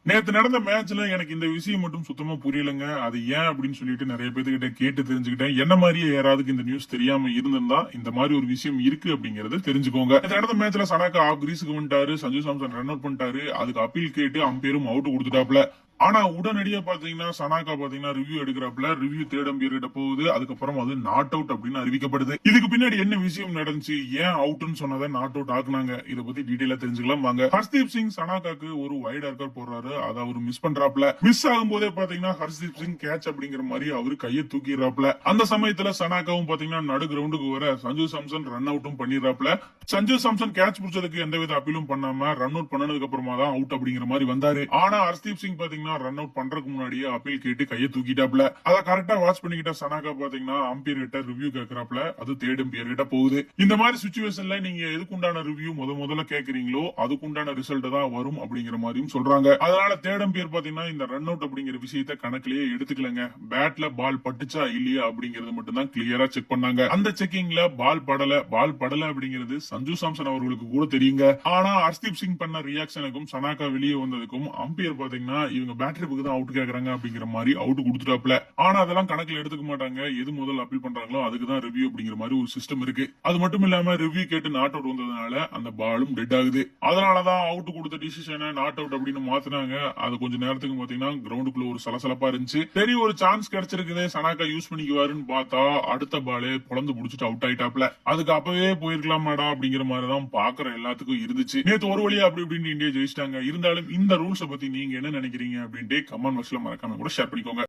நேத்து நடந்த மேட்ச்ல எனக்கு இந்த விஷயம் மட்டும் சுத்தமா புரியலங்க. அது ஏன் அப்படின்னு சொல்லிட்டு நிறைய பேத்துக்கிட்ட கேட்டு தெரிஞ்சுக்கிட்டேன். என்ன மாதிரியே யாராவதுக்கு இந்த நியூஸ் தெரியாம இருந்திருந்தா இந்த மாதிரி ஒரு விஷயம் இருக்கு அப்படிங்கறத தெரிஞ்சுக்கோங்க. நேத்து நடந்த மேட்ச்ல சனாக்கா ஆஃப் கிரீஸுக்கு வந்துட்டாரு. சஞ்சு சாம்சன் ரன் அவுட் பண்ணிட்டாரு. அதுக்கு அப்பீல் கேட்டு அம்பையரும் அவுட் கொடுத்துட்டாப்ல. ஆனா உடனடியா பாத்தீங்கன்னா சனாக்கா பாத்தீங்கன்னா ரிவ்யூ எடுக்கிறப்பல ரிவ்யூ தேர்ட் அம்பையர் கிட்ட போகுது. அதுக்கப்புறம் அது நாட் அவுட் அப்படின்னு அறிவிக்கப்படுது. இதுக்கு பின்னாடி என்ன விஷயம் நடந்துச்சு, ஏன் அவுட்னு சொன்னதை நாட் அவுட் ஆக்குனாங்க, இதை பத்தி டீடைலா தெரிஞ்சுக்கலாம் வாங்க. ஹர்ஷ்தீப் சிங் சனாக்காக்கு ஒரு வைட் ஆர்க்கர் போடுறாரு. அதை அவர் மிஸ் பண்றாப்ல. மிஸ் ஆகும் போதே பாத்தீங்கன்னா ஹர்ஷ்தீப் சிங் கேட்ச் அப்படிங்கிற மாதிரி அவரு கையை தூக்கிடுறாப்ல. அந்த சமயத்துல சனாக்காவும் பாத்தீங்கன்னா நடு கிரவுண்டுக்கு வர சஞ்சு சாம்சன் ரன் அவுட்டும் பண்ணிடுறாப்ல. சஞ்சு சாம்சன் கேட்ச் பிடிச்சதுக்கு எந்தவித அப்பீலும் பண்ணாம ரன் அவுட் பண்ணதுக்கு அப்புறமா தான் அவுட் அப்படிங்கிற மாதிரி வந்தாரு. ஆனா ஹர்ஷ்தீப் சிங் பாத்தீங்கன்னா ரன் அவுட் பண்றதுக்கு முன்னாடியே அப்பீல் கேட்டு கையை தூக்கிட்டாப்ல. அதை கரெக்டா வாட்ச் பண்ணிக்கிட்ட சனாக்கா பாத்தீங்கன்னா அம்பையர் கிட்ட ரிவ்யூ கேட்கறாப்ல. அது தேர்ட் அம்பையர் கிட்ட போகுது. இந்த மாதிரி சிச்சுவேஷன்ல நீங்க எதுக்குண்டான ரிவ்யூ முதல்ல கேக்குறீங்களோ அதுக்குண்டான ரிசல்ட் தான் வரும் அப்படிங்கிற மாதிரியும் சொல்றாங்க. அதனால தேர்ட் அம்பையர் பாத்தீங்கன்னா இந்த ரன் அவுட் அப்படிங்கிற விஷயத்தை கணக்கிலேயே எடுத்துக்கலங்க. பேட்ல பால் பட்டுச்சா இல்லையா அப்படிங்கறது மட்டும் தான் கிளியரா செக் பண்ணாங்க. அந்த செக்கிங்ல பால் படல அப்படிங்கிறது சஞ்சு சாம்சன் அவர்களுக்கு கூட தெரியுங்க. ஆனா ஹர்ஷ்தீப் சிங் பண்ண ரியாக்ஷனுக்கும் சனாக்கா வெளியே வந்ததுக்கும் அம்பையர் பாத்தீங்கன்னா இவங்க பேட்டரிக்கு தான் அவுட் கேக்குறாங்க அப்படிங்கிற மாதிரி அவுட் கொடுத்துட்டாப்ல. ஆனா அதெல்லாம் கணக்குல எடுத்துக்க மாட்டாங்க. எது முதல்ல அப்பீல் பண்றாங்களோ அதுக்கு தான் ரிவ்யூ அப்படிங்கிற மாதிரி ஒரு சிஸ்டம் இருக்கு. அது மட்டும் இல்லாம ரிவ்யூ கேட்டு நாட் அவுட் வந்ததுனால அந்த பாலும் டெட் ஆகுது. அதனாலதான் அவுட் கொடுத்த டிசிஷனை நாட் அவுட் அப்படின்னு மாத்தினாங்க. அது கொஞ்ச நேரத்துக்கு பாத்தீங்கன்னா கிரவுண்டுக்குள்ள ஒரு சலசலப்பா இருந்துச்சு. சரி ஒரு சான்ஸ் கிடைச்சிருக்குதே சனாக்கா யூஸ் பண்ணிக்குவாருன்னு பார்த்தா அடுத்த பாலே பொழந்து புடிச்சிட்டு அவுட் ஆயிட்டாப்ல. அதுக்கு அப்பவே போயிருக்கலாமாடா அப்படிங்கிற மாதிரி தான் பாக்குற எல்லாத்துக்கும் இருந்துச்சு. நேத்து ஒரு வழியா அப்படி இப்படின்னு இந்தியா ஜெயிச்சிட்டாங்க. இருந்தாலும் இந்த ரூல்ஸை பத்தி நீங்க என்ன நினைக்கிறீங்க அப்படின்ட்டு கமெண்ட் பாக்ஸ்ல மறக்காம கூட ஷேர் பண்ணிக்கோங்க.